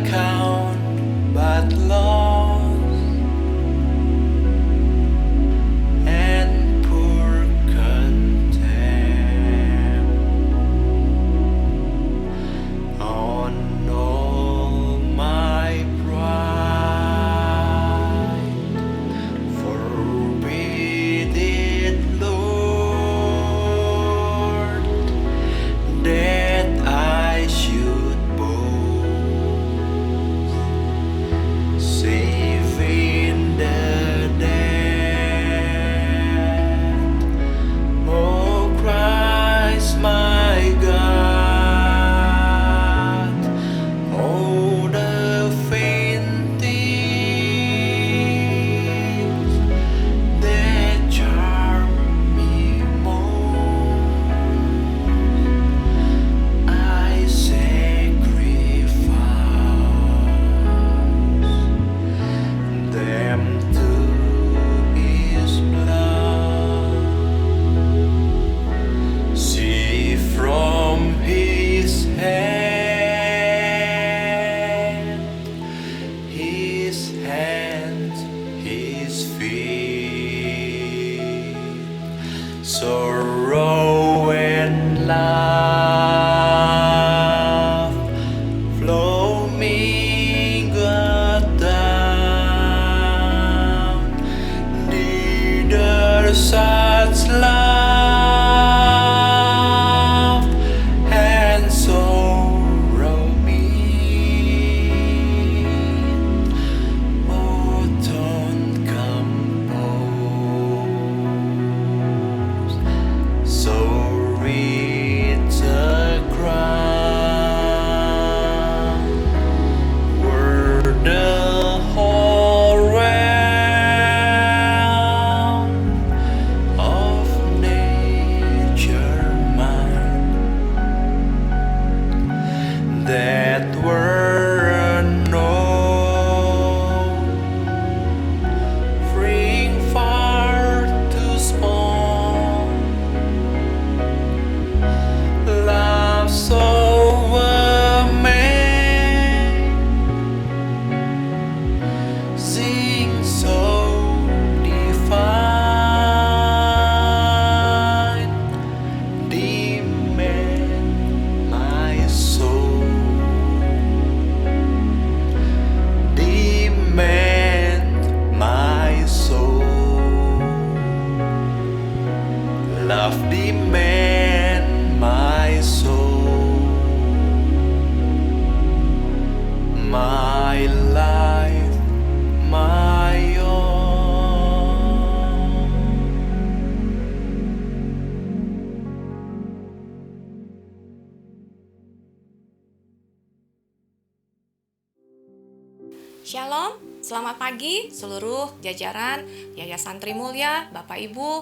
count but loss, and poor contempt on all my pride. Forbid it, Lord, that I should boast, save in the dead. O Christ my God, oh the faint things that charm me most, I sacrifice them to His blood. See from His hand, His hands, His feet, sorrow and love flow mingled down. Neither such love and sorrow meet. Oh, don't compose so rich a crown, were the whole realm of nature mine, that were unknown, freeing far too small, love so amazing, so divine, demand my soul, demand my soul, love demand my soul, my life, my own. Shalom, selamat pagi seluruh jajaran Yayasan Trimulya, Bapak Ibu,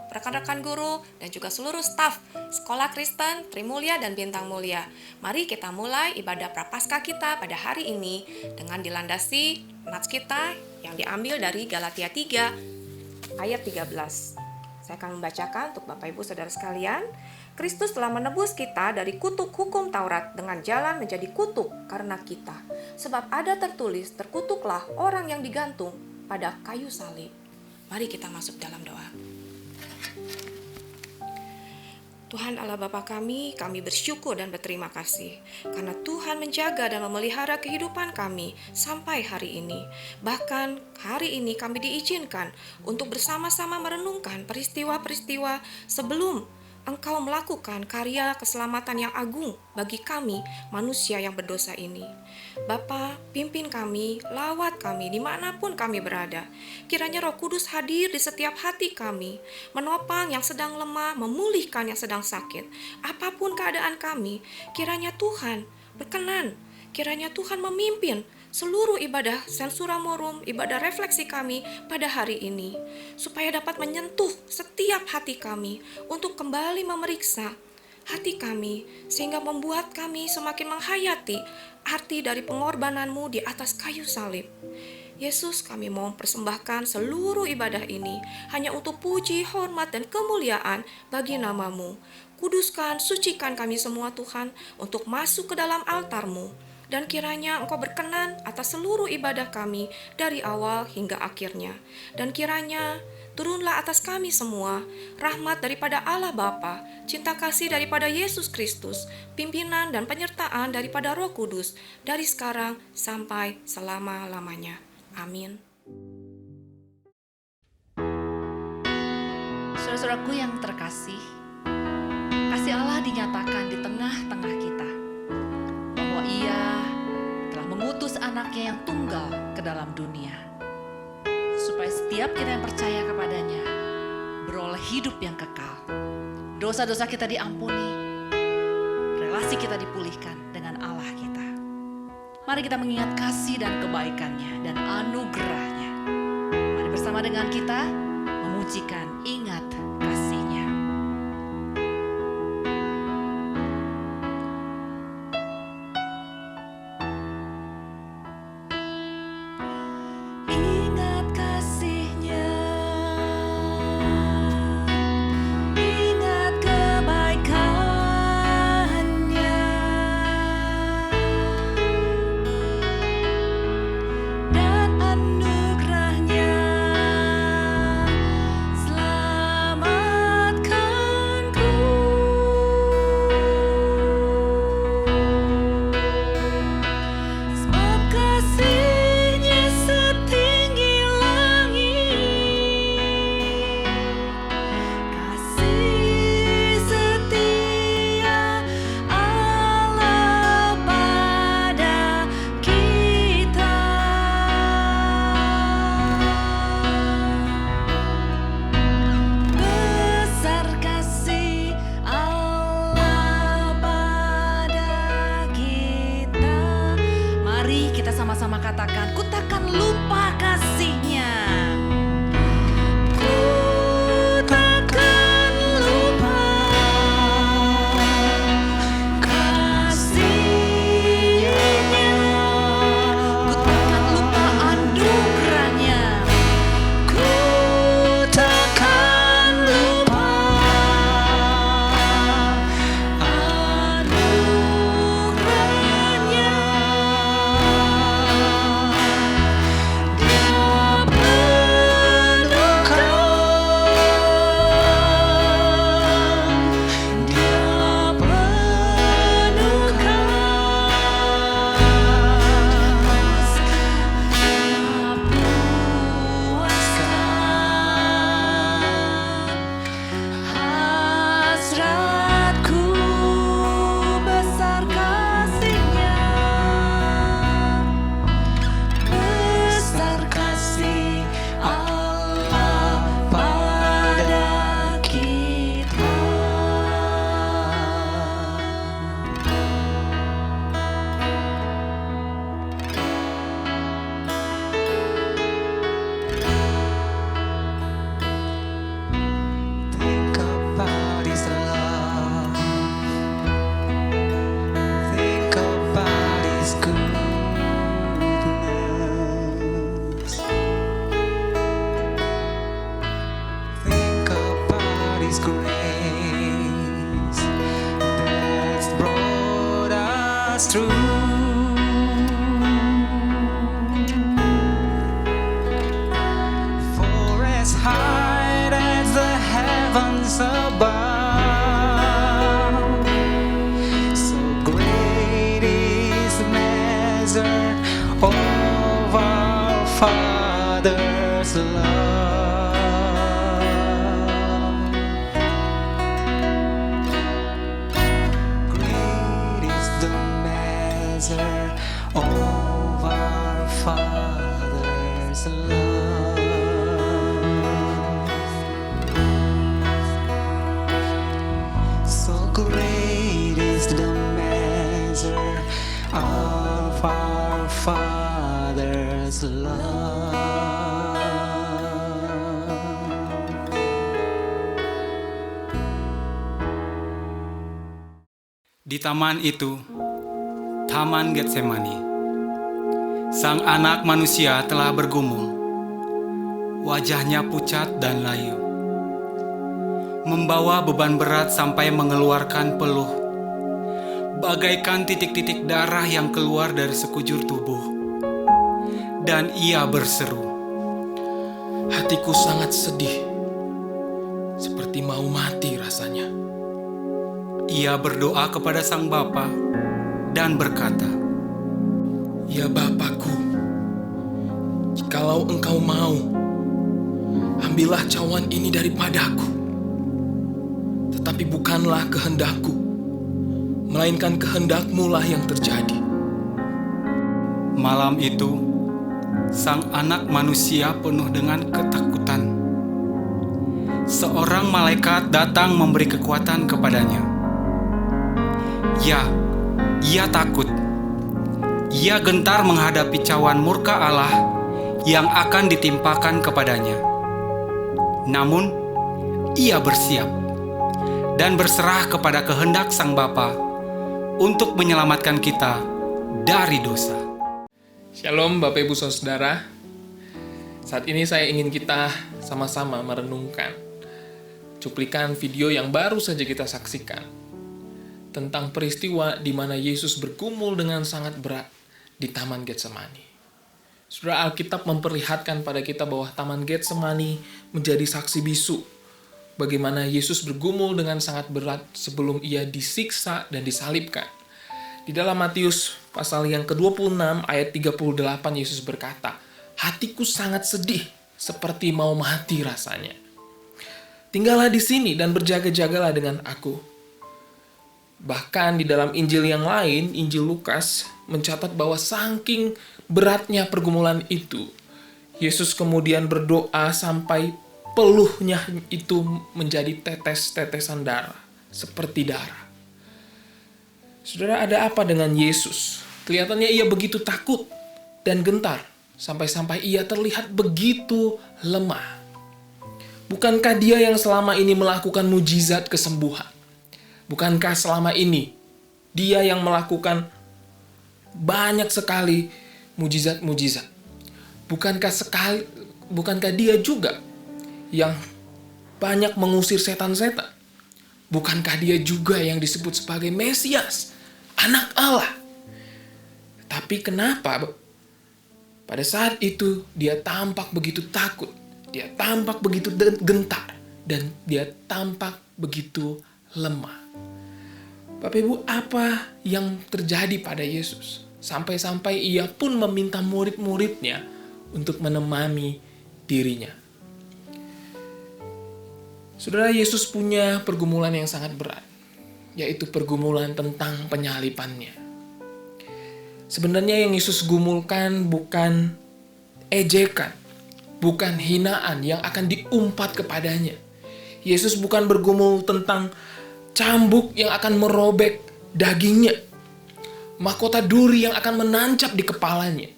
rekan-rekan guru, dan juga seluruh staf Sekolah Kristen Trimulya dan Bintang Mulia. Mari kita mulai ibadah Prapaskah kita pada hari ini dengan dilandasi nats kita yang diambil dari Galatia 3 ayat 13. Saya akan membacakan untuk Bapak Ibu Saudara sekalian. Kristus telah menebus kita dari kutuk hukum Taurat dengan jalan menjadi kutuk karena kita. Sebab ada tertulis, terkutuklah orang yang digantung pada kayu salib. Mari kita masuk dalam doa. Tuhan Allah Bapa kami bersyukur dan berterima kasih karena Tuhan menjaga dan memelihara kehidupan kami sampai hari ini. Bahkan hari ini kami diizinkan untuk bersama-sama merenungkan peristiwa-peristiwa sebelum Engkau melakukan karya keselamatan yang agung bagi kami manusia yang berdosa ini. Bapa, pimpin kami, lawat kami dimanapun kami berada. Kiranya Roh Kudus hadir di setiap hati kami, menopang yang sedang lemah, memulihkan yang sedang sakit. Apapun keadaan kami, kiranya Tuhan berkenan, kiranya Tuhan memimpin seluruh ibadah Sensura Morum, ibadah refleksi kami pada hari ini, supaya dapat menyentuh setiap hati kami untuk kembali memeriksa hati kami, sehingga membuat kami semakin menghayati arti dari pengorbananmu di atas kayu salib. Yesus, kami mau persembahkan seluruh ibadah ini hanya untuk puji, hormat, dan kemuliaan bagi namamu. Kuduskan, sucikan kami semua Tuhan untuk masuk ke dalam altar-Mu. dan kiranya Engkau berkenan atas seluruh ibadah kami dari awal hingga akhirnya. Dan kiranya turunlah atas kami semua rahmat daripada Allah Bapa, cinta kasih daripada Yesus Kristus, pimpinan dan penyertaan daripada Roh Kudus, dari sekarang sampai selama-lamanya. Amin. Saudara-saudaraku yang terkasih, kasih Allah dinyatakan di tengah-tengah kita, bahwa Ia telah mengutus anaknya yang tunggal ke dalam dunia, supaya setiap kita yang percaya kepadanya beroleh hidup yang kekal. Dosa-dosa kita diampuni, relasi kita dipulihkan dengan Allah kita. Mari kita mengingat kasih dan kebaikannya dan anugerahnya. Mari bersama dengan kita memujikan ingat kasih-Nya. Ingat kasih-Nya, ingat kebaikan-Nya, dan anugerah-Nya. Selamatkanku, sebab kasih-Nya setinggi langit, kasih setia Allah pada kita. Besar kasih Allah pada kita. Mari kita sama-sama katakan, ku takkan lupa kasih-Nya. Ku takkan lupa kasih-Nya. Ku takkan lupa anugerah-Nya. Ku takkan lupa anugerah-Nya. Father's love. Great is the measure of our Father's love. So great is the measure of our Father's love. Di taman itu, Taman Getsemani, Sang Anak Manusia telah bergumul. Wajahnya pucat dan layu, membawa beban berat sampai mengeluarkan peluh. bagaikan titik-titik darah yang keluar dari sekujur tubuh. Dan ia berseru, Hatiku sangat sedih, seperti mau mati rasanya. ia berdoa kepada sang bapa dan berkata, Ya Bapakku, jikalau engkau mau, ambillah cawan ini daripadaku. Tetapi bukanlah kehendakku, melainkan kehendakmu lah yang terjadi. Malam itu, sang anak manusia penuh dengan ketakutan. Seorang malaikat datang memberi kekuatan kepadanya. Ya, ia takut. Ia gentar menghadapi cawan murka Allah yang akan ditimpakan kepadanya. Namun, ia bersiap dan berserah kepada kehendak Sang Bapa untuk menyelamatkan kita dari dosa. Shalom Bapak Ibu Saudara. Saat ini saya ingin kita sama-sama merenungkan cuplikan video yang baru saja kita saksikan tentang peristiwa di mana Yesus bergumul dengan sangat berat di Taman Getsemani. Saudara, Alkitab memperlihatkan pada kita bahwa Taman Getsemani menjadi saksi bisu bagaimana Yesus bergumul dengan sangat berat sebelum ia disiksa dan disalibkan. Di dalam Matius pasal yang ke-26 ayat 38 Yesus berkata, Hatiku sangat sedih seperti mau mati rasanya. Tinggallah di sini dan berjaga-jagalah dengan aku. Bahkan di dalam Injil yang lain, Injil Lukas mencatat bahwa saking beratnya pergumulan itu, Yesus kemudian berdoa sampai peluhnya itu menjadi tetes-tetesan darah, seperti darah. Saudara, ada apa dengan Yesus? Kelihatannya ia begitu takut dan gentar, sampai-sampai ia terlihat begitu lemah. Bukankah dia yang selama ini melakukan mujizat kesembuhan? Bukankah selama ini dia yang melakukan banyak sekali mujizat-mujizat? Bukankah dia juga yang banyak mengusir setan-setan? Bukankah dia juga yang disebut sebagai Mesias, anak Allah? Tapi kenapa pada saat itu dia tampak begitu takut, dia tampak begitu gentar, dan dia tampak begitu lemah? Bapak Ibu, apa yang terjadi pada Yesus? Sampai-sampai ia pun meminta murid-muridnya untuk menemani dirinya. Saudara, Yesus punya pergumulan yang sangat berat, yaitu pergumulan tentang penyalibannya. Sebenarnya yang Yesus gumulkan bukan ejekan, bukan hinaan yang akan diumpat kepadanya. Yesus bukan bergumul tentang cambuk yang akan merobek dagingnya, mahkota duri yang akan menancap di kepalanya.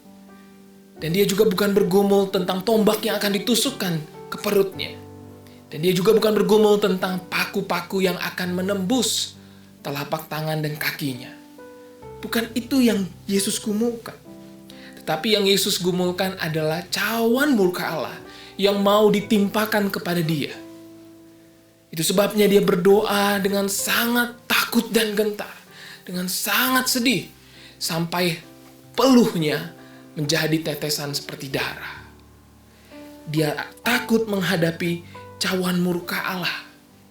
Dan dia juga bukan bergumul tentang tombak yang akan ditusukkan ke perutnya. Dan dia juga bukan bergumul tentang paku-paku yang akan menembus telapak tangan dan kakinya. Bukan itu yang Yesus gumulkan. Tetapi yang Yesus gumulkan adalah cawan murka Allah yang mau ditimpakan kepada dia. Itu sebabnya dia berdoa dengan sangat takut dan gentar, dengan sangat sedih, sampai peluhnya menjadi tetesan seperti darah. Dia takut menghadapi cawan murka Allah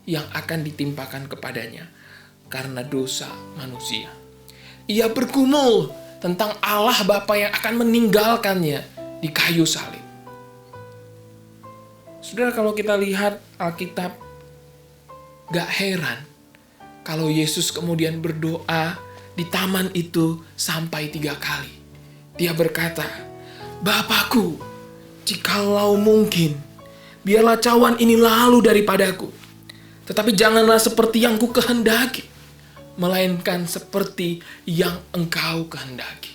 yang akan ditimpakan kepadanya karena dosa manusia. Ia bergumul tentang Allah Bapa yang akan meninggalkannya di kayu salib. Saudara, kalau kita lihat Alkitab, gak heran kalau Yesus kemudian berdoa di taman itu sampai 3 kali. Dia berkata, Bapakku, jikalau mungkin, biarlah cawan ini lalu daripadaku. Tetapi janganlah seperti yang ku kehendaki, melainkan seperti yang Engkau kehendaki.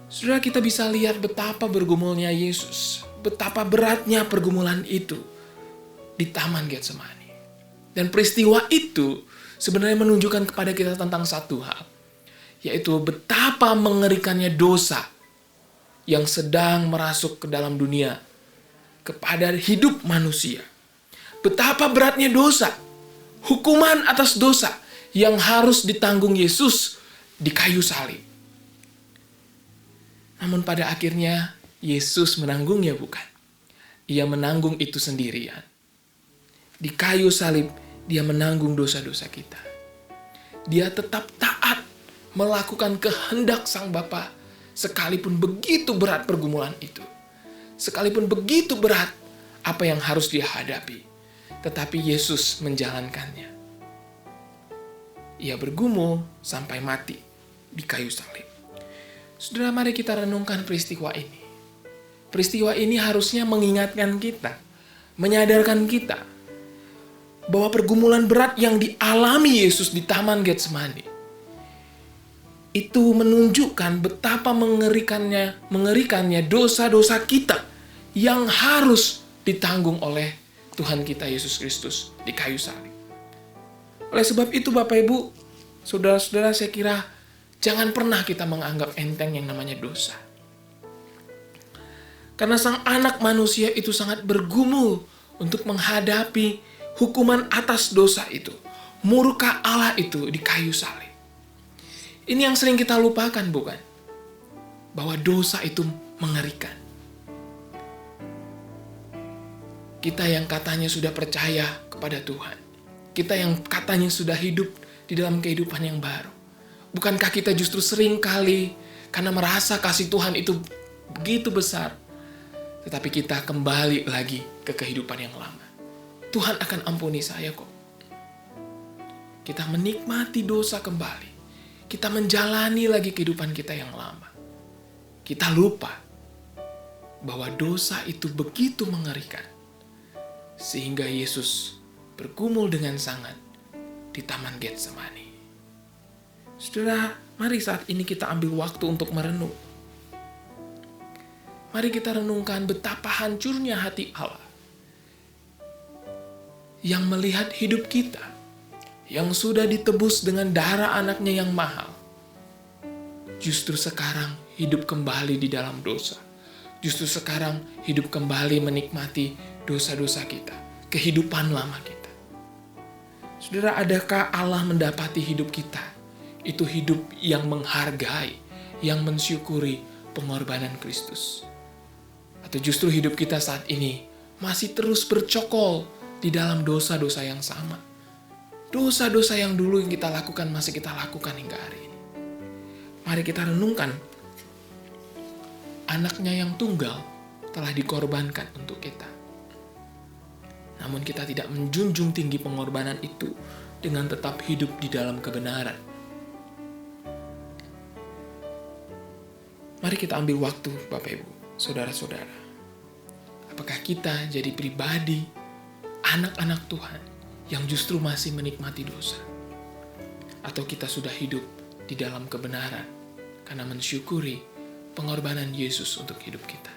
Saudara, kita bisa lihat betapa bergumulnya Yesus, betapa beratnya pergumulan itu di Taman Getsemani. Dan peristiwa itu sebenarnya menunjukkan kepada kita tentang satu hal, yaitu betapa mengerikannya dosa yang sedang merasuk ke dalam dunia, kepada hidup manusia. Betapa beratnya dosa, hukuman atas dosa yang harus ditanggung Yesus di kayu salib. Namun pada akhirnya Yesus menanggungnya, bukan? Ia menanggung itu sendirian. Di kayu salib dia menanggung dosa-dosa kita. Dia tetap taat melakukan kehendak Sang Bapa sekalipun begitu berat pergumulan itu. Sekalipun begitu berat apa yang harus dia hadapi. Tetapi Yesus menjalankannya. Ia bergumul sampai mati di kayu salib. Saudara, mari kita renungkan peristiwa ini. Peristiwa ini harusnya mengingatkan kita, menyadarkan kita bahwa pergumulan berat yang dialami Yesus di Taman Getsemani itu menunjukkan betapa mengerikannya dosa-dosa kita yang harus ditanggung oleh Tuhan kita Yesus Kristus di kayu salib. Oleh sebab itu Bapak Ibu, saudara-saudara, saya kira jangan pernah kita menganggap enteng yang namanya dosa. Karena Sang Anak Manusia itu sangat bergumul untuk menghadapi hukuman atas dosa itu. Murka Allah itu di kayu salib. Ini yang sering kita lupakan, bukan? Bahwa dosa itu mengerikan. Kita yang katanya sudah percaya kepada Tuhan. Kita yang katanya sudah hidup di dalam kehidupan yang baru. Bukankah kita justru sering kali karena merasa kasih Tuhan itu begitu besar, tetapi kita kembali lagi ke kehidupan yang lama. Tuhan akan ampuni saya kok. Kita menikmati dosa kembali. Kita menjalani lagi kehidupan kita yang lama. Kita lupa bahwa dosa itu begitu mengerikan. Sehingga Yesus bergumul dengan sangat di Taman Getsemani. Saudara, mari saat ini kita ambil waktu untuk merenung. Mari kita renungkan betapa hancurnya hati Allah yang melihat hidup kita yang sudah ditebus dengan darah anaknya yang mahal. Justru sekarang hidup kembali di dalam dosa. Justru sekarang hidup kembali menikmati dosa-dosa kita, kehidupan lama kita. Saudara, adakah Allah mendapati hidup kita itu hidup yang menghargai, yang mensyukuri pengorbanan Kristus? Atau justru hidup kita saat ini masih terus bercokol di dalam dosa-dosa yang sama? Dosa-dosa yang dulu yang kita lakukan masih kita lakukan hingga hari ini. Mari kita renungkan, anaknya yang tunggal telah dikorbankan untuk kita. Namun kita tidak menjunjung tinggi pengorbanan itu dengan tetap hidup di dalam kebenaran. Mari kita ambil waktu, Bapak Ibu, saudara-saudara. Apakah kita jadi pribadi, anak-anak Tuhan, yang justru masih menikmati dosa? Atau kita sudah hidup di dalam kebenaran karena mensyukuri pengorbanan Yesus untuk hidup kita?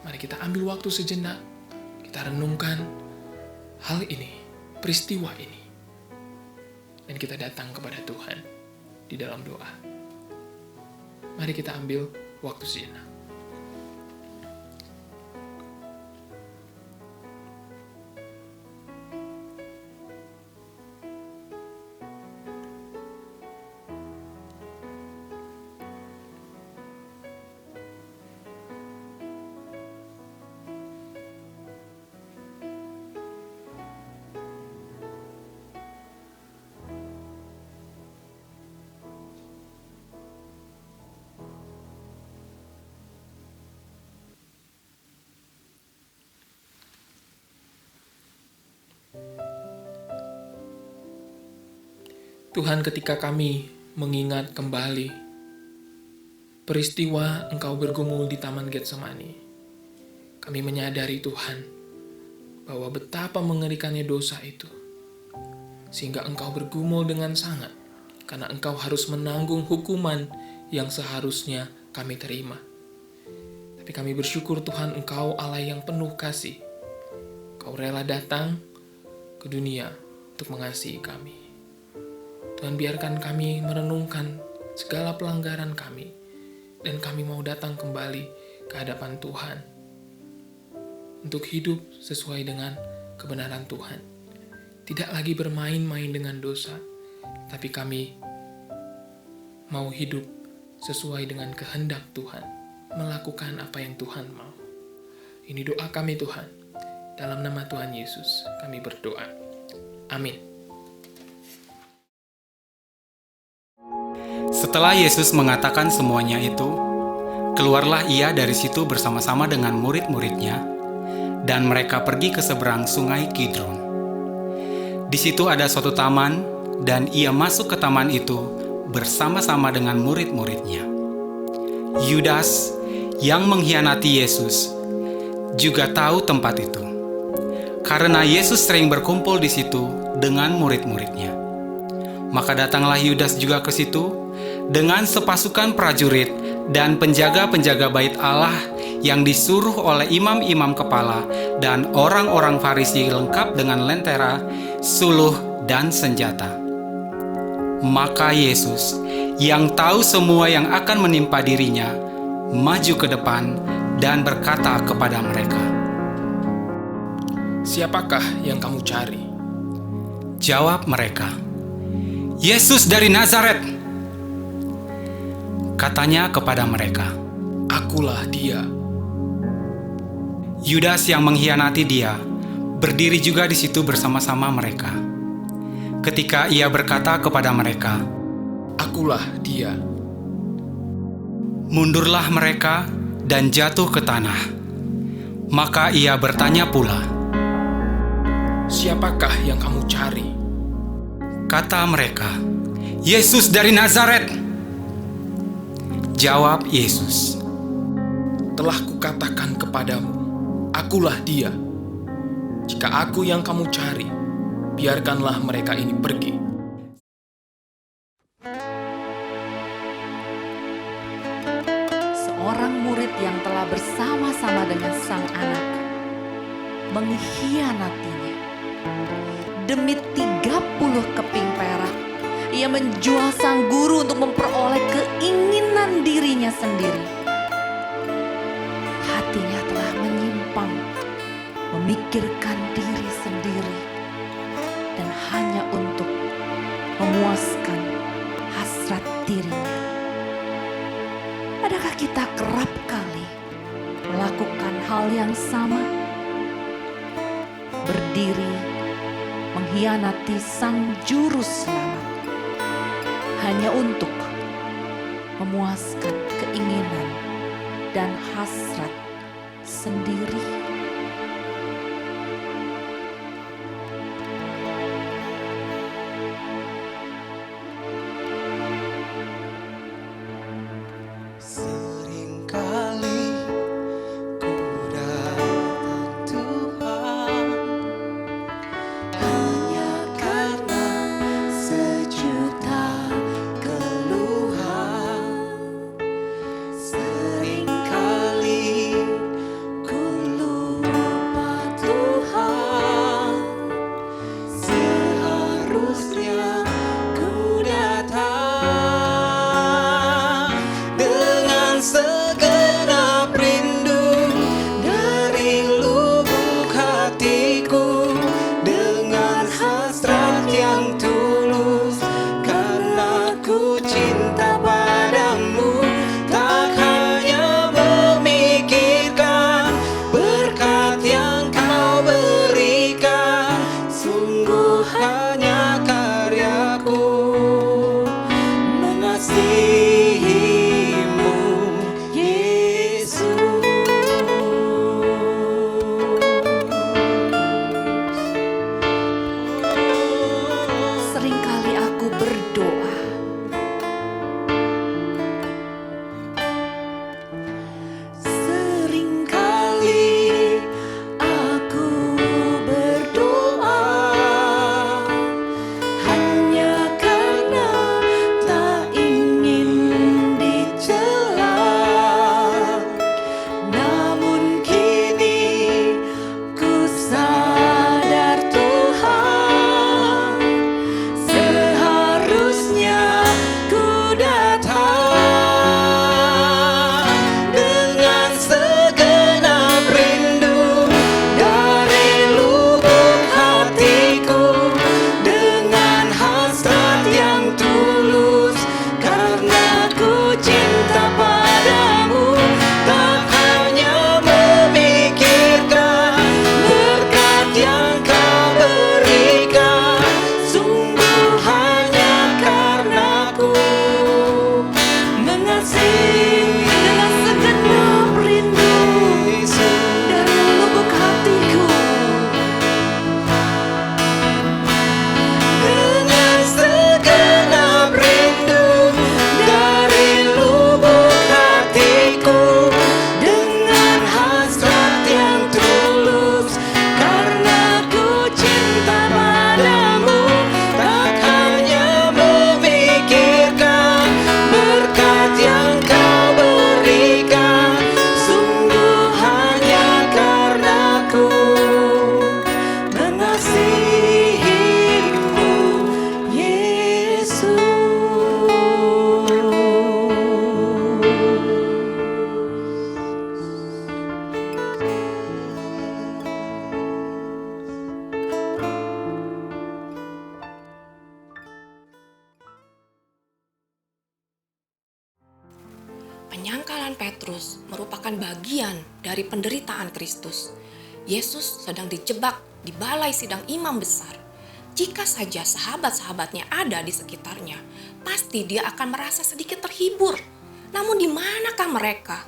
Mari kita ambil waktu sejenak, kita renungkan hal ini, peristiwa ini. Dan kita datang kepada Tuhan di dalam doa. Mari kita ambil waktu sejenak. Tuhan, ketika kami mengingat kembali peristiwa Engkau bergumul di Taman Getsemani, kami menyadari Tuhan bahwa betapa mengerikannya dosa itu, sehingga Engkau bergumul dengan sangat karena Engkau harus menanggung hukuman yang seharusnya kami terima. Tapi kami bersyukur Tuhan, Engkau Allah yang penuh kasih. Engkau rela datang ke dunia untuk mengasihi kami. Tuhan, biarkan kami merenungkan segala pelanggaran kami, dan kami mau datang kembali ke hadapan Tuhan untuk hidup sesuai dengan kebenaran Tuhan. Tidak lagi bermain-main dengan dosa, tapi kami mau hidup sesuai dengan kehendak Tuhan, melakukan apa yang Tuhan mau. Ini doa kami Tuhan. Dalam nama Tuhan Yesus kami berdoa. Amin. Setelah Yesus mengatakan semuanya itu, keluarlah ia dari situ bersama-sama dengan murid-muridnya, dan mereka pergi ke seberang sungai Kidron. Di situ ada suatu taman, dan ia masuk ke taman itu bersama-sama dengan murid-muridnya. Yudas yang mengkhianati Yesus juga tahu tempat itu, karena Yesus sering berkumpul di situ dengan murid-muridnya. Maka datanglah Yudas juga ke situ dengan sepasukan prajurit dan penjaga-penjaga bait Allah yang disuruh oleh imam-imam kepala dan orang-orang Farisi lengkap dengan lentera, suluh, dan senjata. Maka Yesus, yang tahu semua yang akan menimpa dirinya, maju ke depan dan berkata kepada mereka, "Siapakah yang kamu cari?" Jawab mereka, "Yesus dari Nazaret." Katanya kepada mereka, "Akulah dia." Yudas yang mengkhianati dia berdiri juga di situ bersama-sama mereka. Ketika ia berkata kepada mereka, "Akulah dia." mundurlah mereka dan jatuh ke tanah. Maka ia bertanya pula, "Siapakah yang kamu cari?" kata mereka, "Yesus dari Nazaret." Jawab Yesus, "Telah kukatakan kepadamu, akulah dia. Jika aku yang kamu cari, biarkanlah mereka ini pergi." Seorang murid yang telah bersama-sama dengan sang anak mengkhianatinya. Demi 30 keping perak, ia menjual sang guru untuk memperoleh keinginan dirinya sendiri. Hatinya telah menyimpang, memikirkan diri sendiri, dan hanya untuk memuaskan hasrat dirinya. Adakah kita kerap kali melakukan hal yang sama? Berdiri mengkhianati sang juru selamat hanya untuk memuaskan keinginan dan hasrat sendiri. Seringkali ku datang Tuhan hanya karena sejuta keluhan. Seringkali ku lupa Penyangkalan Petrus merupakan bagian dari penderitaan Kristus. Yesus sedang dijebak di balai sidang imam besar. Jika saja sahabat-sahabatnya ada di sekitarnya, pasti dia akan merasa sedikit terhibur. Namun di manakah mereka?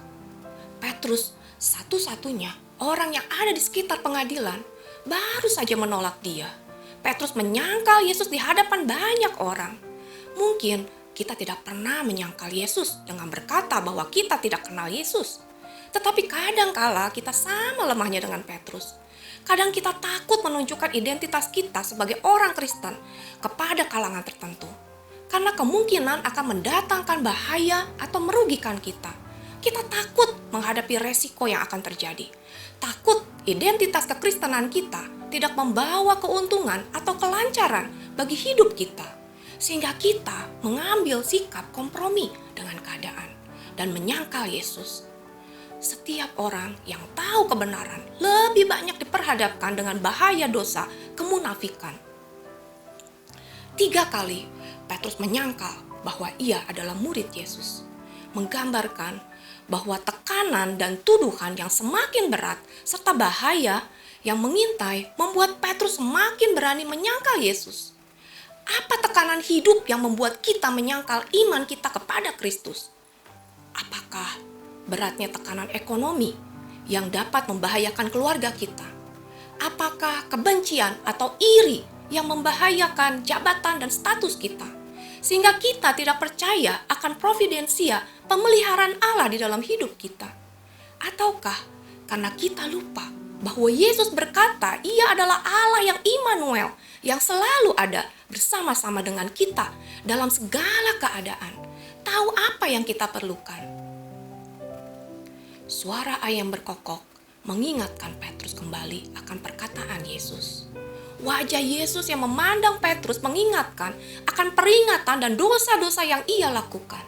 Petrus, satu-satunya orang yang ada di sekitar pengadilan, baru saja menolak dia. Petrus menyangkal Yesus di hadapan banyak orang. Mungkin kita tidak pernah menyangkal Yesus dengan berkata bahwa kita tidak kenal Yesus. Tetapi kadangkala kita sama lemahnya dengan Petrus. Kadang kita takut menunjukkan identitas kita sebagai orang Kristen kepada kalangan tertentu. Karena kemungkinan akan mendatangkan bahaya atau merugikan kita. Kita takut menghadapi resiko yang akan terjadi. Takut identitas kekristenan kita tidak membawa keuntungan atau kelancaran bagi hidup kita. Sehingga kita mengambil sikap kompromi dengan keadaan dan menyangkal Yesus. Setiap orang yang tahu kebenaran lebih banyak diperhadapkan dengan bahaya dosa kemunafikan. 3 kali Petrus menyangkal bahwa ia adalah murid Yesus, menggambarkan bahwa tekanan dan tuduhan yang semakin berat serta bahaya yang mengintai membuat Petrus semakin berani menyangkal Yesus. Apa tekanan hidup yang membuat kita menyangkal iman kita kepada Kristus? Apakah beratnya tekanan ekonomi yang dapat membahayakan keluarga kita? Apakah kebencian atau iri yang membahayakan jabatan dan status kita? Sehingga kita tidak percaya akan providensia pemeliharaan Allah di dalam hidup kita. Ataukah karena kita lupa bahwa Yesus berkata ia adalah Allah yang Immanuel, yang selalu ada bersama-sama dengan kita dalam segala keadaan, tahu apa yang kita perlukan. Suara ayam berkokok mengingatkan Petrus kembali akan perkataan Yesus. Wajah Yesus yang memandang Petrus mengingatkan akan peringatan dan dosa-dosa yang ia lakukan.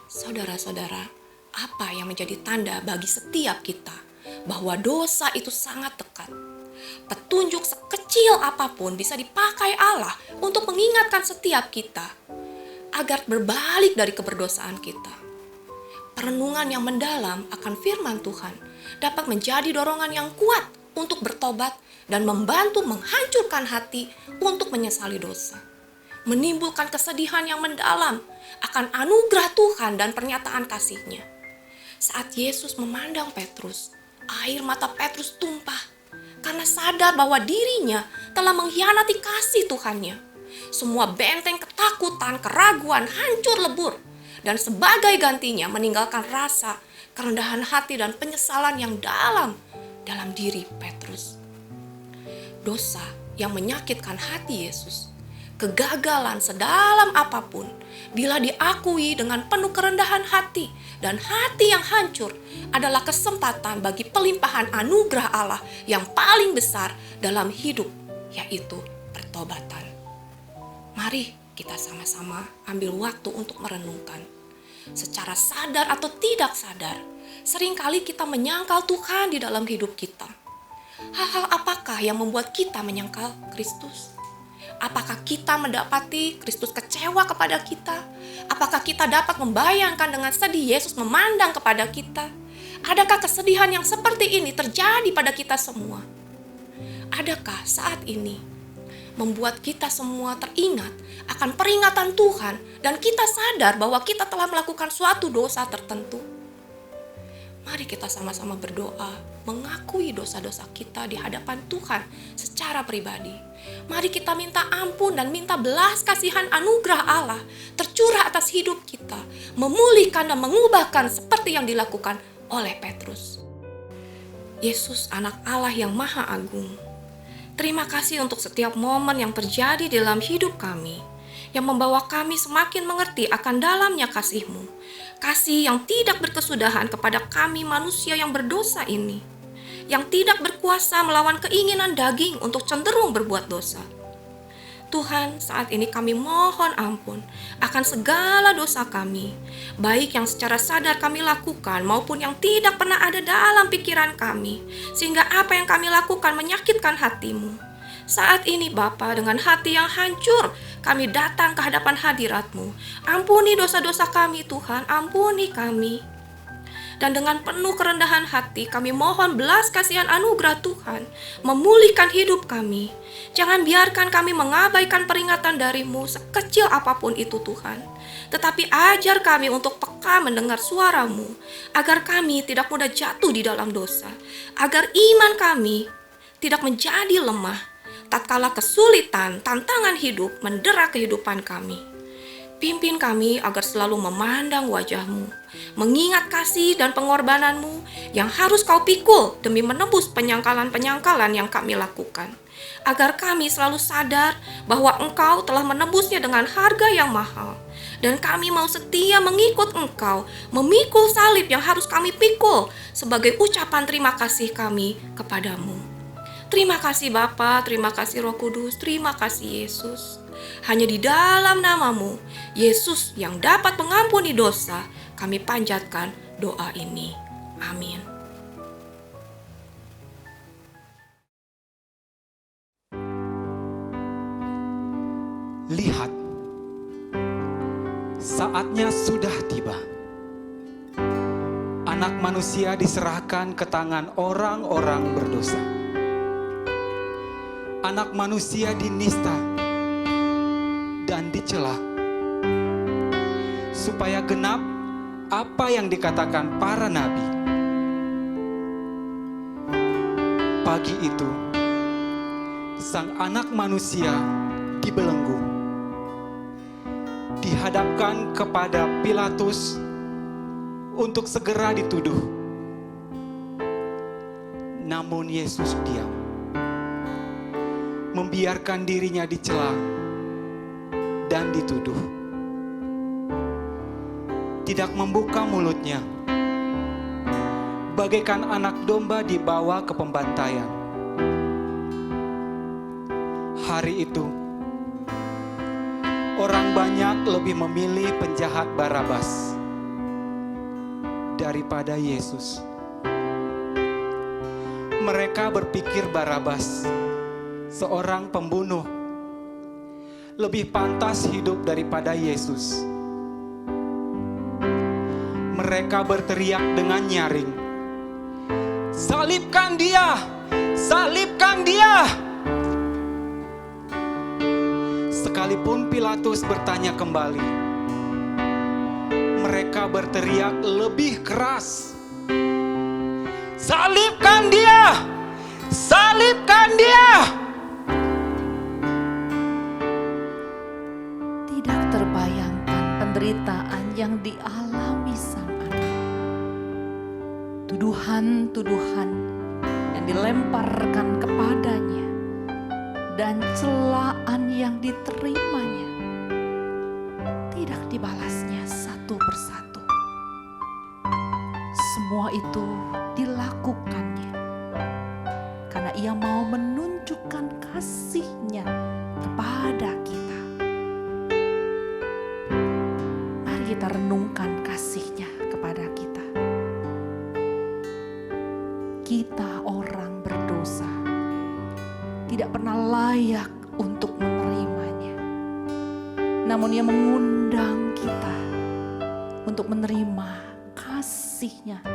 Saudara-saudara, apa yang menjadi tanda bagi setiap kita bahwa dosa itu sangat dekat? Petunjuk sekecil apapun bisa dipakai Allah untuk mengingatkan setiap kita agar berbalik dari keberdosaan kita. Perenungan yang mendalam akan firman Tuhan dapat menjadi dorongan yang kuat untuk bertobat dan membantu menghancurkan hati untuk menyesali dosa. Menimbulkan kesedihan yang mendalam akan anugerah Tuhan dan pernyataan kasih-Nya. Saat Yesus memandang Petrus, air mata Petrus tumpah karena sadar bahwa dirinya telah mengkhianati kasih Tuhannya. Semua benteng ketakutan, keraguan hancur lebur. Dan sebagai gantinya meninggalkan rasa, kerendahan hati dan penyesalan yang dalam diri Petrus. Dosa yang menyakitkan hati Yesus, kegagalan sedalam apapun, bila diakui dengan penuh kerendahan hati dan hati yang hancur, adalah kesempatan bagi pelimpahan anugerah Allah yang paling besar dalam hidup, yaitu pertobatan. Mari kita sama-sama ambil waktu untuk merenungkan. Secara sadar atau tidak sadar, seringkali kita menyangkal Tuhan di dalam hidup kita. Hal-hal apakah yang membuat kita menyangkal Kristus? Apakah kita mendapati Kristus kecewa kepada kita? Apakah kita dapat membayangkan dengan sedih Yesus memandang kepada kita? Adakah kesedihan yang seperti ini terjadi pada kita semua? Adakah saat ini membuat kita semua teringat akan peringatan Tuhan dan kita sadar bahwa kita telah melakukan suatu dosa tertentu? Mari kita sama-sama berdoa, mengakui dosa-dosa kita di hadapan Tuhan secara pribadi. Mari kita minta ampun dan minta belas kasihan anugerah Allah tercurah atas hidup kita, memulihkan dan mengubahkan seperti yang dilakukan oleh Petrus. Yesus anak Allah yang Maha Agung, terima kasih untuk setiap momen yang terjadi dalam hidup kami, yang membawa kami semakin mengerti akan dalamnya kasih-Mu. Kasih yang tidak berkesudahan kepada kami manusia yang berdosa ini, yang tidak berkuasa melawan keinginan daging untuk cenderung berbuat dosa. Tuhan, saat ini kami mohon ampun akan segala dosa kami, baik yang secara sadar kami lakukan maupun yang tidak pernah ada dalam pikiran kami, sehingga apa yang kami lakukan menyakitkan hati-Mu. Saat ini Bapa, dengan hati yang hancur, kami datang ke hadapan hadirat-Mu. Ampuni dosa-dosa kami Tuhan, ampuni kami. Dan dengan penuh kerendahan hati kami mohon belas kasihan anugerah Tuhan memulihkan hidup kami. Jangan biarkan kami mengabaikan peringatan dari-Mu sekecil apapun itu Tuhan. Tetapi ajar kami untuk peka mendengar suara-Mu, agar kami tidak mudah jatuh di dalam dosa, agar iman kami tidak menjadi lemah tatkala kesulitan, tantangan hidup mendera kehidupan kami. Pimpin kami agar selalu memandang wajah-Mu, mengingat kasih dan pengorbanan-Mu yang harus Kau pikul demi menebus penyangkalan-penyangkalan yang kami lakukan. Agar kami selalu sadar bahwa Engkau telah menebusnya dengan harga yang mahal. Dan kami mau setia mengikut Engkau, memikul salib yang harus kami pikul sebagai ucapan terima kasih kami kepadamu. Terima kasih Bapa, terima kasih Roh Kudus, terima kasih Yesus. Hanya di dalam nama-Mu, Yesus yang dapat mengampuni dosa, kami panjatkan doa ini. Amin. Lihat, saatnya sudah tiba. Anak manusia diserahkan ke tangan orang-orang berdosa. Anak manusia dinista dan dicela, supaya genap apa yang dikatakan para nabi. Pagi itu, sang anak manusia dibelenggu, dihadapkan kepada Pilatus untuk segera dituduh. Namun Yesus diam, membiarkan dirinya dicela dan dituduh. Tidak membuka mulutnya, bagaikan anak domba dibawa ke pembantaian. Hari itu, orang banyak lebih memilih penjahat Barabas daripada Yesus. Mereka berpikir Barabas, seorang pembunuh, lebih pantas hidup daripada Yesus. Mereka berteriak dengan nyaring, "Salibkan dia! Salibkan dia!" Sekalipun Pilatus bertanya kembali, mereka berteriak lebih keras, "Salibkan dia! Salibkan dia!" Tidak terbayangkan penderitaan yang dialami sang anak. Tuduhan-tuduhan yang dilemparkan kepadanya dan celaan yang diterimanya tidak dibalasnya satu persatu. Semua itu dilakukannya karena ia mau menunjukkan kasih-Nya kepada kita. Mari kita renungkan kasih-Nya kepada kita. Kita orang berdosa tidak pernah layak untuk menerimanya. Namun Ia mengundang kita untuk menerima kasih-Nya,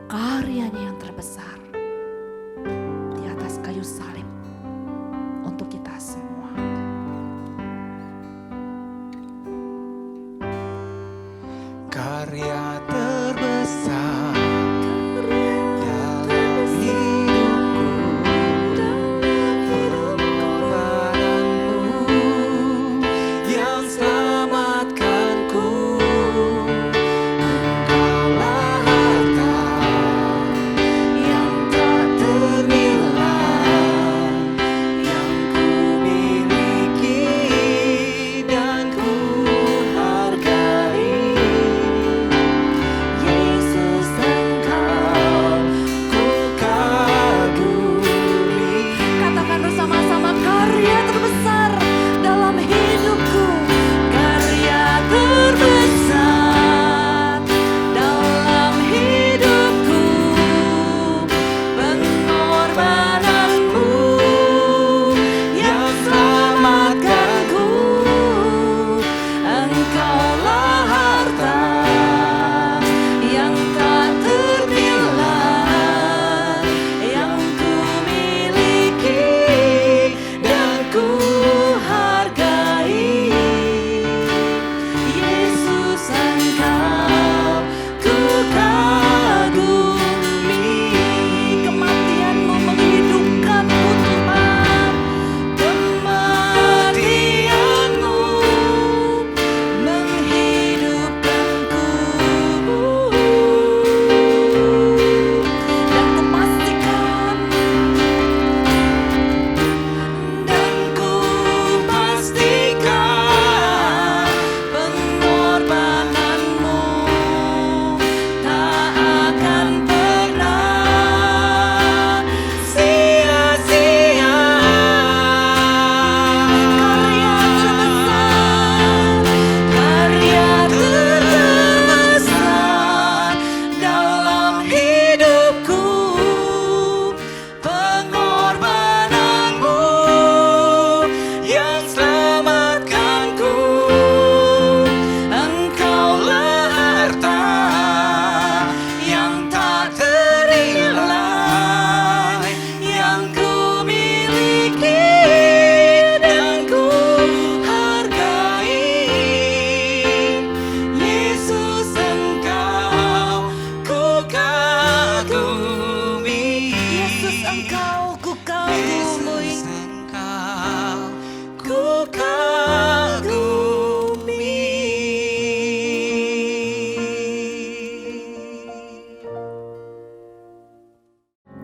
karya-Nya yang terbesar di atas kayu salib untuk kita semua. Karya terbesar dalam hidupku, pengorbananmu yang selamatkanku. Engkaulah harta yang tak ternilai, yang ku miliki dan ku hargai.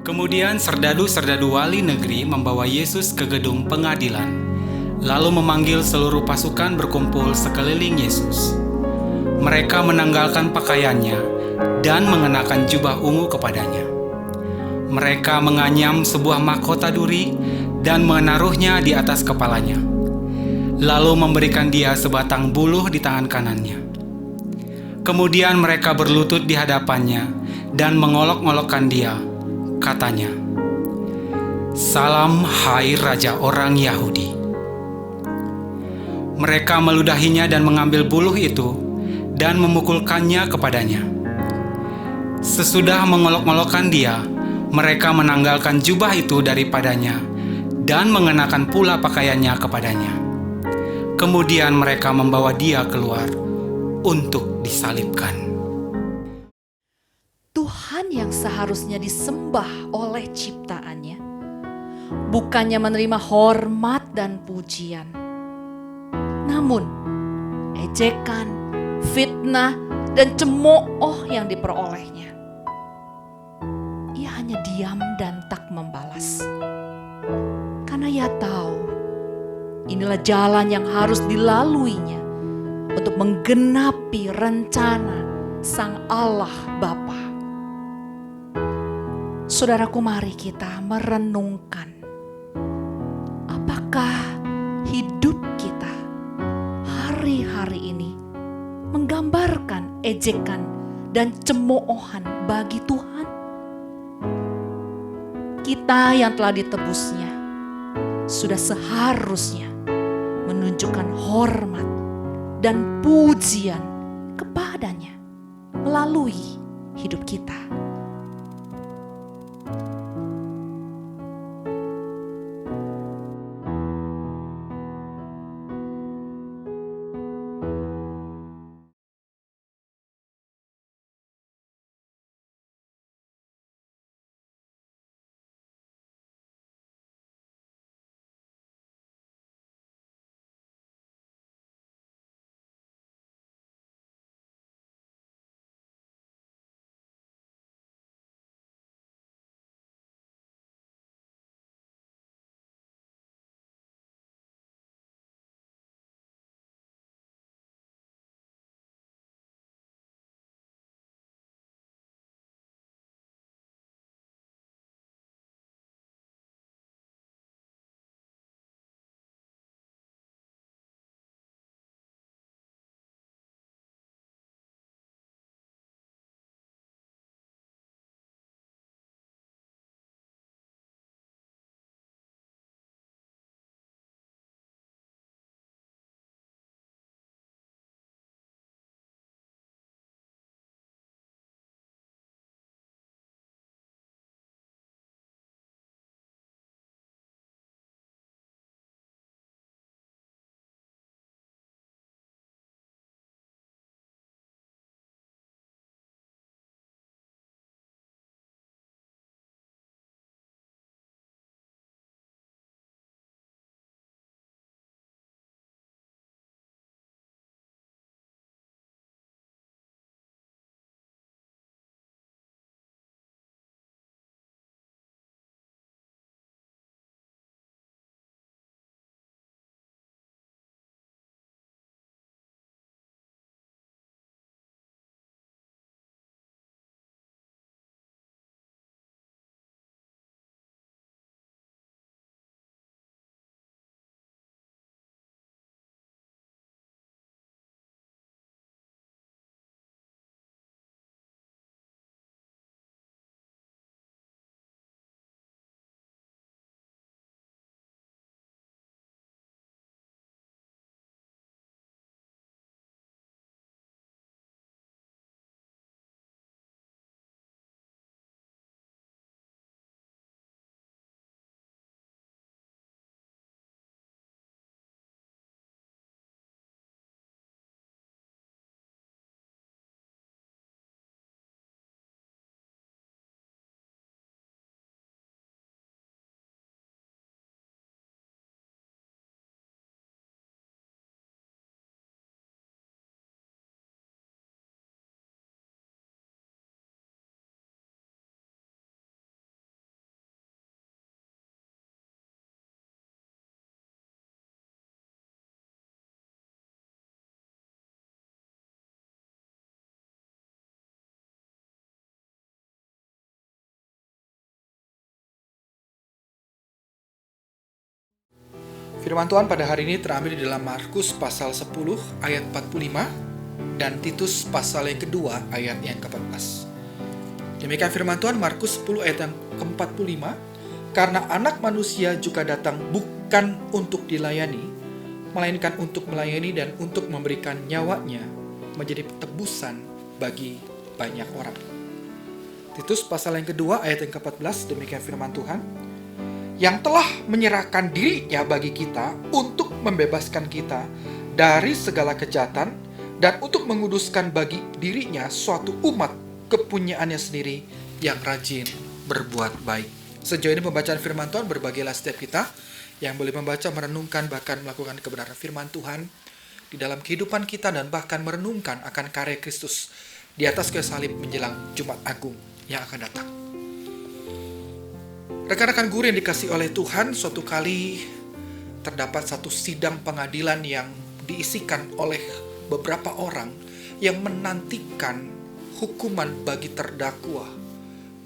Kemudian serdadu-serdadu wali negeri membawa Yesus ke gedung pengadilan, lalu memanggil seluruh pasukan berkumpul sekeliling Yesus. Mereka menanggalkan pakaiannya dan mengenakan jubah ungu kepadanya. Mereka menganyam sebuah mahkota duri dan menaruhnya di atas kepalanya, lalu memberikan dia sebatang buluh di tangan kanannya. Kemudian mereka berlutut di hadapannya dan mengolok-olokkan dia. Katanya, "Salam, hai Raja orang Yahudi." Mereka meludahinya dan mengambil buluh itu dan memukulkannya kepadanya. Sesudah mengolok-olokkan dia, mereka menanggalkan jubah itu daripadanya dan mengenakan pula pakaiannya kepadanya. Kemudian mereka membawa dia keluar untuk disalibkan. Tuhan yang seharusnya disembah oleh ciptaannya, bukannya menerima hormat dan pujian, namun ejekan, fitnah, dan cemooh yang diperolehnya. Ia hanya diam dan tak membalas, karena ia tahu inilah jalan yang harus dilaluinya untuk menggenapi rencana Sang Allah Bapa. Saudaraku, mari kita merenungkan, apakah hidup kita hari-hari ini menggambarkan ejekan dan cemoohan bagi Tuhan? Kita yang telah ditebusnya sudah seharusnya menunjukkan hormat dan pujian kepadanya melalui hidup kita. Firman Tuhan pada hari ini terambil di dalam Markus pasal 10 ayat 45 dan Titus pasal yang kedua ayat yang ke-14. Demikian firman Tuhan, Markus 10 ayat yang ke-45. Karena anak manusia juga datang bukan untuk dilayani, melainkan untuk melayani dan untuk memberikan nyawanya menjadi tebusan bagi banyak orang. Titus pasal yang kedua ayat yang ke-14, demikian firman Tuhan, yang telah menyerahkan dirinya bagi kita untuk membebaskan kita dari segala kejahatan dan untuk menguduskan bagi dirinya suatu umat kepunyaannya sendiri yang rajin berbuat baik. Sejauh ini pembacaan firman Tuhan, berbahagialah setiap kita yang boleh membaca, merenungkan, bahkan melakukan kebenaran firman Tuhan di dalam kehidupan kita dan bahkan merenungkan akan karya Kristus di atas kayu salib menjelang Jumat Agung yang akan datang. Rekan-rekan guru yang dikasihi oleh Tuhan, suatu kali terdapat satu sidang pengadilan yang diisikan oleh beberapa orang yang menantikan hukuman bagi terdakwa,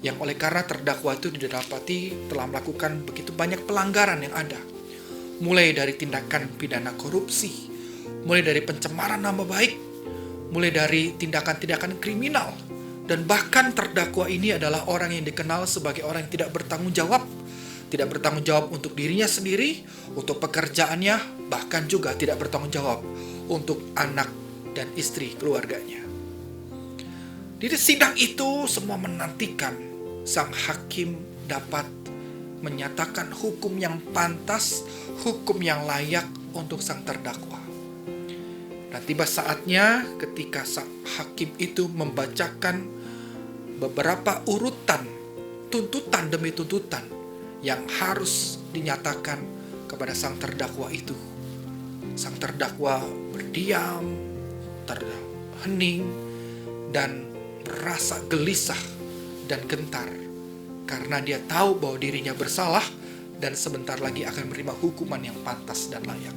yang oleh karena terdakwa itu didapati telah melakukan begitu banyak pelanggaran yang ada, mulai dari tindakan pidana korupsi, mulai dari pencemaran nama baik, mulai dari tindakan-tindakan kriminal. Dan bahkan terdakwa ini adalah orang yang dikenal sebagai orang yang tidak bertanggung jawab. Tidak bertanggung jawab untuk dirinya sendiri, untuk pekerjaannya, bahkan juga tidak bertanggung jawab untuk anak dan istri keluarganya. Di sidang itu semua menantikan sang hakim dapat menyatakan hukum yang pantas, hukum yang layak untuk sang terdakwa. Dan tiba saatnya ketika sang hakim itu membacakan beberapa urutan tuntutan demi tuntutan yang harus dinyatakan kepada sang terdakwa itu. Sang terdakwa berdiam, terhening, dan merasa gelisah dan gentar karena dia tahu bahwa dirinya bersalah dan sebentar lagi akan menerima hukuman yang pantas dan layak.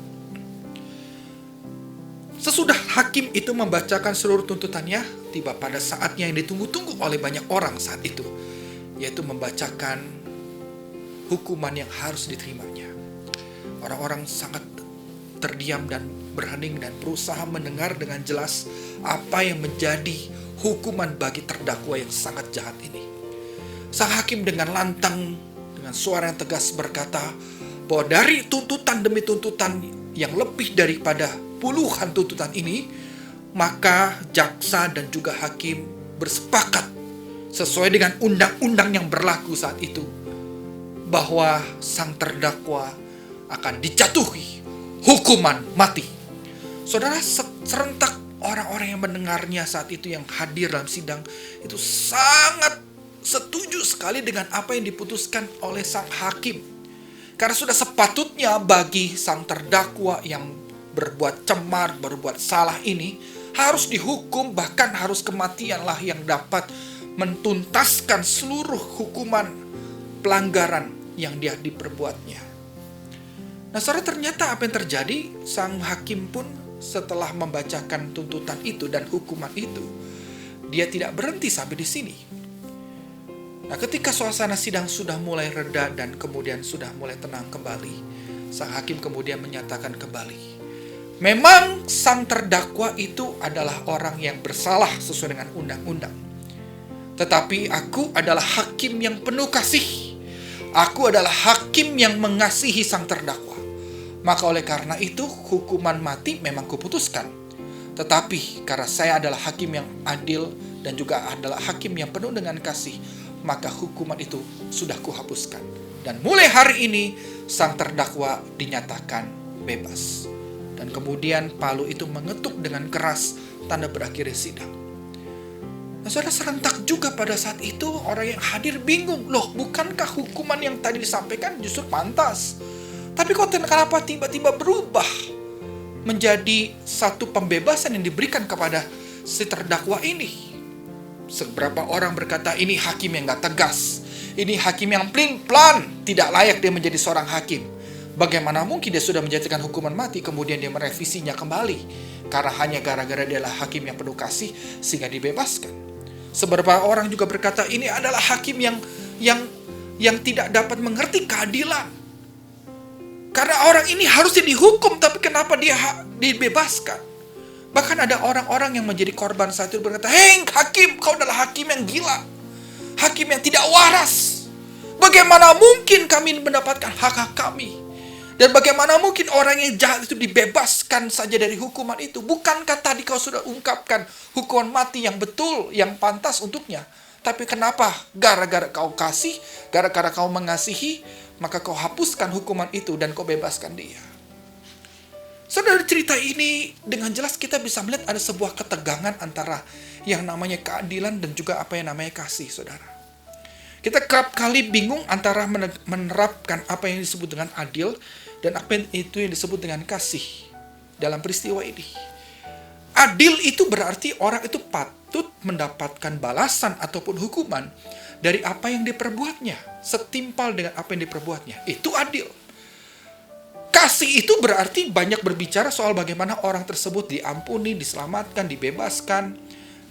Sesudah hakim itu membacakan seluruh tuntutannya, tiba pada saatnya yang ditunggu-tunggu oleh banyak orang saat itu, yaitu membacakan hukuman yang harus diterimanya. Orang-orang sangat terdiam dan berhening dan berusaha mendengar dengan jelas apa yang menjadi hukuman bagi terdakwa yang sangat jahat ini. Sang hakim dengan lantang, dengan suara yang tegas berkata bahwa dari tuntutan demi tuntutan yang lebih daripada puluhan tuntutan ini, maka jaksa dan juga hakim bersepakat sesuai dengan undang-undang yang berlaku saat itu bahwa sang terdakwa akan dijatuhi hukuman mati. Saudara, serentak orang-orang yang mendengarnya saat itu yang hadir dalam sidang itu sangat setuju sekali dengan apa yang diputuskan oleh sang hakim. Karena sudah sepatutnya bagi sang terdakwa yang berbuat cemar, berbuat salah ini harus dihukum, bahkan harus kematianlah yang dapat mentuntaskan seluruh hukuman pelanggaran yang dia diperbuatnya. Nah, saudara, ternyata apa yang terjadi, sang hakim pun setelah membacakan tuntutan itu dan hukuman itu, dia tidak berhenti sampai di sini. Nah, ketika suasana sidang sudah mulai reda dan kemudian sudah mulai tenang kembali, sang hakim kemudian menyatakan kembali, memang sang terdakwa itu adalah orang yang bersalah sesuai dengan undang-undang. Tetapi aku adalah hakim yang penuh kasih. Aku adalah hakim yang mengasihi sang terdakwa. Maka oleh karena itu hukuman mati memang kuputuskan. Tetapi karena saya adalah hakim yang adil dan juga adalah hakim yang penuh dengan kasih, maka hukuman itu sudah kuhapuskan. Dan mulai hari ini sang terdakwa dinyatakan bebas. Dan kemudian palu itu mengetuk dengan keras, tanda berakhirnya sidang. Nah, saudara, serentak juga pada saat itu orang yang hadir bingung. Loh, bukankah hukuman yang tadi disampaikan justru pantas? Tapi kok kenapa tiba-tiba berubah menjadi satu pembebasan yang diberikan kepada si terdakwa ini? Seberapa orang berkata ini hakim yang gak tegas, ini hakim yang pelin-pelan, tidak layak dia menjadi seorang hakim. Bagaimana mungkin dia sudah menjatuhkan hukuman mati kemudian dia merevisinya kembali karena hanya gara-gara dia adalah hakim yang penuh kasih sehingga dibebaskan. Seberapa orang juga berkata ini adalah hakim yang tidak dapat mengerti keadilan. Karena orang ini harusnya dihukum, tapi kenapa dia dibebaskan? Bahkan ada orang-orang yang menjadi korban saat itu berkata, "Hei hakim, kau adalah hakim yang gila. Hakim yang tidak waras. Bagaimana mungkin kami mendapatkan hak-hak kami? Dan bagaimana mungkin orang yang jahat itu dibebaskan saja dari hukuman itu? Bukankah tadi kau sudah ungkapkan hukuman mati yang betul, yang pantas untuknya? Tapi kenapa? Gara-gara kau kasih, gara-gara kau mengasihi, maka kau hapuskan hukuman itu dan kau bebaskan dia." Saudara, cerita ini dengan jelas kita bisa melihat ada sebuah ketegangan antara yang namanya keadilan dan juga apa yang namanya kasih, saudara. Kita kerap kali bingung antara menerapkan apa yang disebut dengan adil dan apa itu yang disebut dengan kasih dalam peristiwa ini. Adil itu berarti orang itu patut mendapatkan balasan ataupun hukuman dari apa yang diperbuatnya, setimpal dengan apa yang diperbuatnya. Itu adil. Kasih itu berarti banyak berbicara soal bagaimana orang tersebut diampuni, diselamatkan, dibebaskan,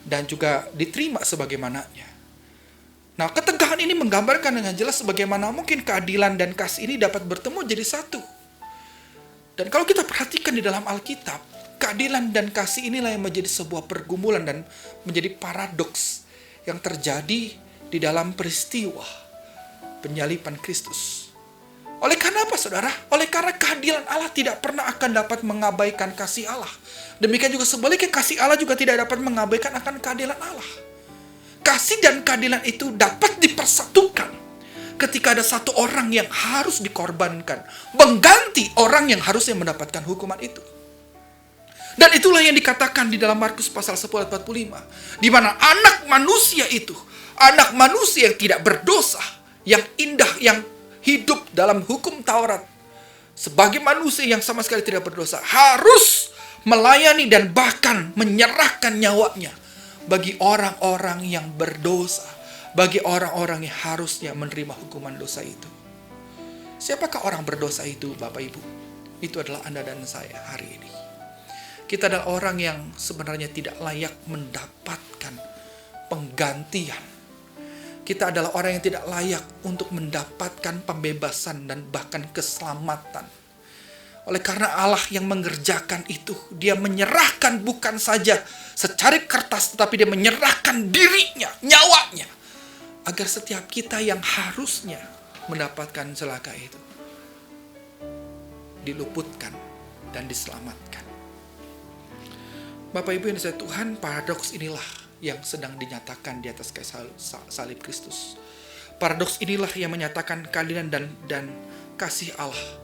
dan juga diterima sebagaimananya. Nah, ketegangan ini menggambarkan dengan jelas bagaimana mungkin keadilan dan kasih ini dapat bertemu jadi satu. Dan kalau kita perhatikan di dalam Alkitab, keadilan dan kasih inilah yang menjadi sebuah pergumulan dan menjadi paradoks yang terjadi di dalam peristiwa penyaliban Kristus. Oleh karena apa, saudara? Oleh karena keadilan Allah tidak pernah akan dapat mengabaikan kasih Allah. Demikian juga sebaliknya, kasih Allah juga tidak dapat mengabaikan akan keadilan Allah. Kasih dan keadilan itu dapat dipersatukan ketika ada satu orang yang harus dikorbankan, mengganti orang yang harusnya mendapatkan hukuman itu. Dan itulah yang dikatakan di dalam Markus pasal 10 ayat 45, di mana anak manusia itu, anak manusia yang tidak berdosa, yang indah, yang hidup dalam hukum Taurat, sebagai manusia yang sama sekali tidak berdosa, harus melayani dan bahkan menyerahkan nyawanya bagi orang-orang yang berdosa, bagi orang-orang yang harusnya menerima hukuman dosa itu. Siapakah orang berdosa itu, Bapak Ibu? Itu adalah Anda dan saya hari ini. Kita adalah orang yang sebenarnya tidak layak mendapatkan penggantian. Kita adalah orang yang tidak layak untuk mendapatkan pembebasan dan bahkan keselamatan. Oleh karena Allah yang mengerjakan itu, Dia menyerahkan bukan saja secarik kertas, tetapi Dia menyerahkan dirinya, nyawanya, agar setiap kita yang harusnya mendapatkan celaka itu diluputkan dan diselamatkan. Bapak Ibu yang disayang Tuhan, paradoks inilah yang sedang dinyatakan di atas kayu salib Kristus. Paradoks inilah yang menyatakan keadilan dan kasih Allah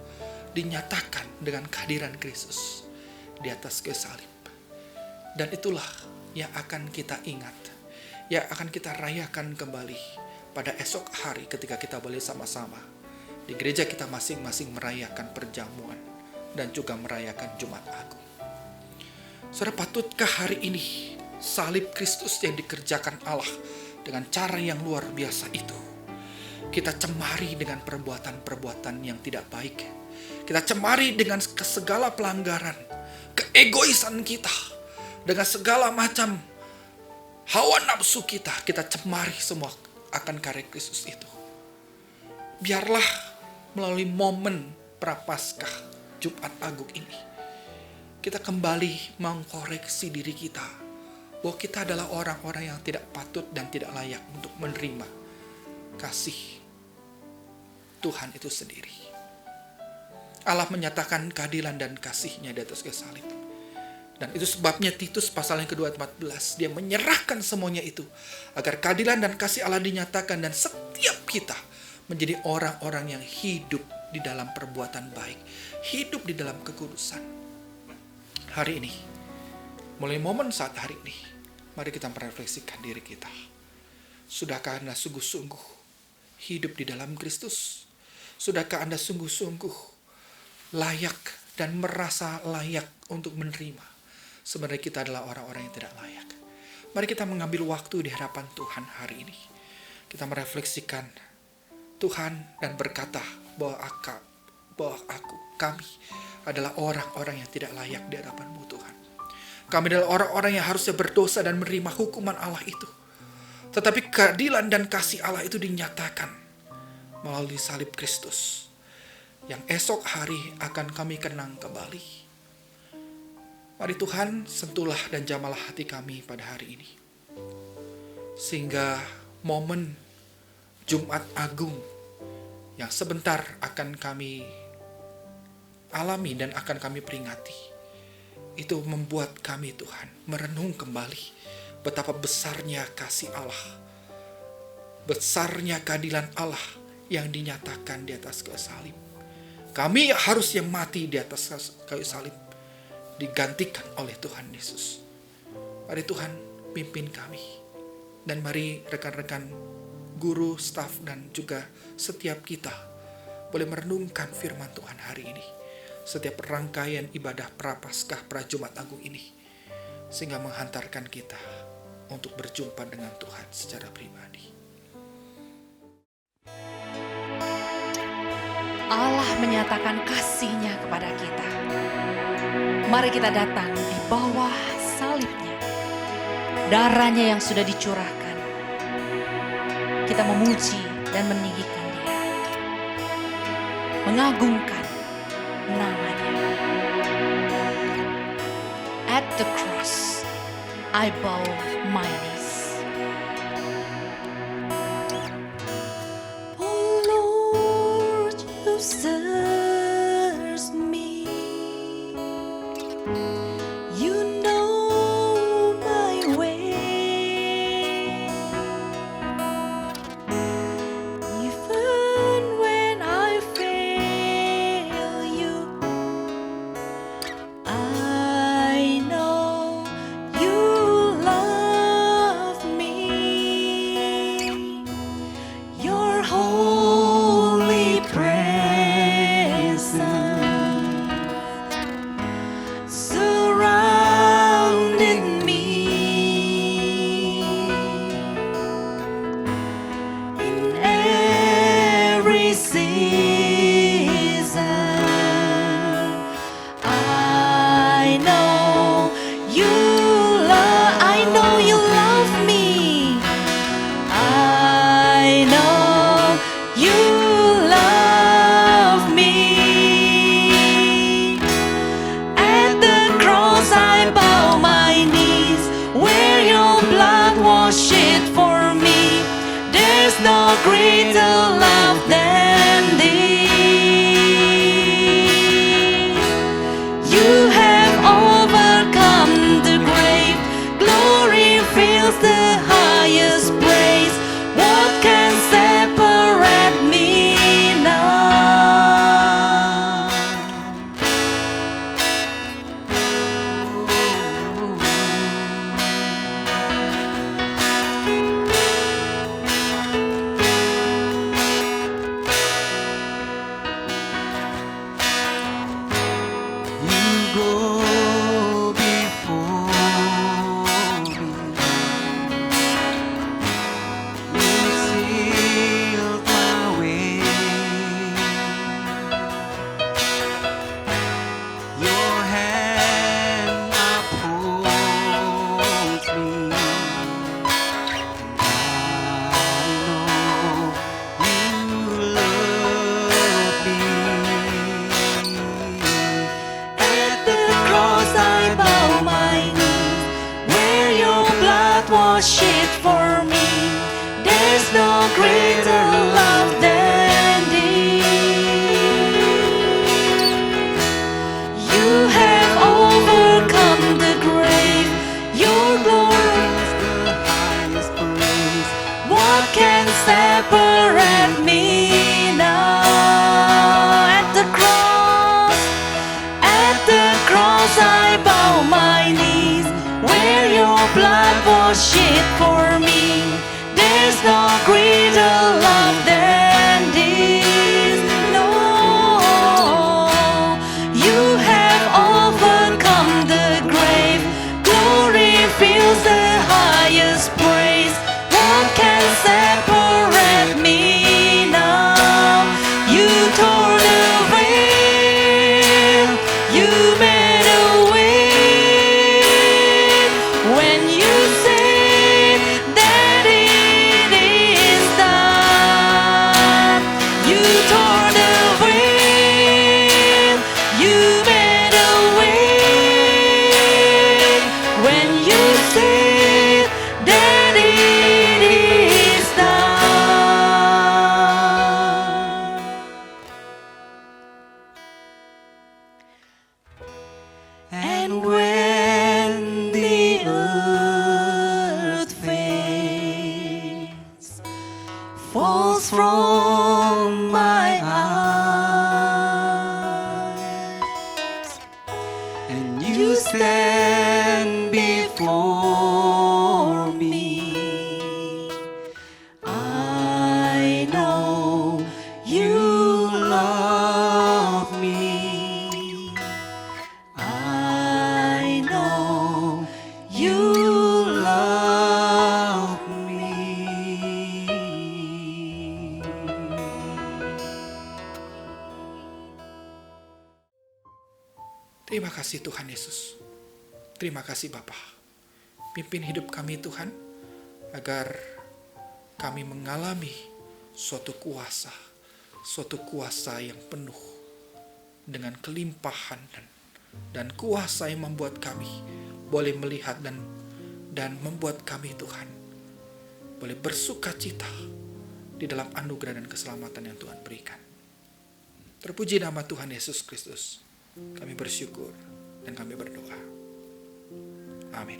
dinyatakan dengan kehadiran Kristus di atas kayu salib. Dan itulah yang akan kita ingat, yang akan kita rayakan kembali pada esok hari ketika kita boleh sama-sama di gereja kita masing-masing merayakan perjamuan dan juga merayakan Jumat Agung. Saudara, patutkah hari ini salib Kristus yang dikerjakan Allah dengan cara yang luar biasa itu kita cemari dengan perbuatan-perbuatan yang tidak baik? Kita cemari dengan segala pelanggaran, keegoisan kita, dengan segala macam hawa nafsu kita cemari semua akan karya Kristus itu. Biarlah melalui momen Prapaskah Jumat Agung ini, kita kembali mengkoreksi diri kita, bahwa kita adalah orang-orang yang tidak patut dan tidak layak untuk menerima kasih Tuhan itu sendiri. Allah menyatakan keadilan dan kasih-Nya di atas kayu salib. Dan itu sebabnya Titus pasal yang kedua ayat 14, dia menyerahkan semuanya itu agar keadilan dan kasih Allah dinyatakan dan setiap kita menjadi orang-orang yang hidup di dalam perbuatan baik, hidup di dalam kekudusan. Hari ini, mulai momen saat hari ini, mari kita merefleksikan diri kita. Sudahkah Anda sungguh-sungguh hidup di dalam Kristus? Sudahkah Anda sungguh-sungguh layak dan merasa layak untuk menerima? Sebenarnya kita adalah orang-orang yang tidak layak. Mari kita mengambil waktu di hadapan Tuhan hari ini. Kita merefleksikan Tuhan dan berkata bahwa kami adalah orang-orang yang tidak layak di hadapan-Mu, Tuhan. Kami adalah orang-orang yang harusnya berdosa dan menerima hukuman Allah itu. Tetapi keadilan dan kasih Allah itu dinyatakan melalui salib Kristus. yang esok hari akan kami kenang kembali. Mari Tuhan, sentuhlah dan jamalah hati kami pada hari ini, sehingga momen Jumat Agung yang sebentar akan kami alami dan akan kami peringati, itu membuat kami Tuhan merenung kembali betapa besarnya kasih Allah, besarnya keadilan Allah yang dinyatakan di atas kayu salib. Kami harus yang mati di atas kayu salib digantikan oleh Tuhan Yesus. Mari Tuhan pimpin kami, dan mari rekan-rekan guru, staf, dan juga setiap kita boleh merenungkan firman Tuhan hari ini, setiap rangkaian ibadah Prapaskah Prajumat Agung ini, sehingga menghantarkan kita untuk berjumpa dengan Tuhan secara pribadi. Allah menyatakan kasih-Nya kepada kita. Mari kita datang di bawah salib-Nya, darah-Nya yang sudah dicurahkan. Kita memuji dan meninggikan Dia, mengagungkan nama-Nya. At the cross, I bow my knees. Oh Lord, you search me. You know my way. Even when I fail you, I know you love me. Your holy presence surrounded me. In every season, I know you love me. I know you love me. At the cross I bow my knees, where your blood was shed for me. There's no greater love than this. You have overcome the grave. Glory fills the highest place. What can separate me now? You go before me. You sealed my way. Your hand upholds me. I know you love me. At the cross I bow my knees, where your blood was shed for me. There's no greater love than this. You have overcome the grave. Your glory is the highest praise. What can separate me now? At the cross I bow my knees, where your blood was shed for me. There's no greater love than this. No, you have overcome the grave. Glory fills the highest praise. What can separate me now? You tore the veil. You made a way when you said that it is done. falls from my eyes, and you stand before me. I know you love me. I know you love me. Terima kasih Tuhan Yesus. Terima kasih Bapa. Pimpin hidup kami Tuhan, agar kami mengalami suatu kuasa yang penuh dengan kelimpahan dan kuasa yang membuat kami boleh melihat dan membuat kami Tuhan boleh bersuka cita di dalam anugerah dan keselamatan yang Tuhan berikan. Terpuji nama Tuhan Yesus Kristus. Kami bersyukur dan kami berdoa. Amin.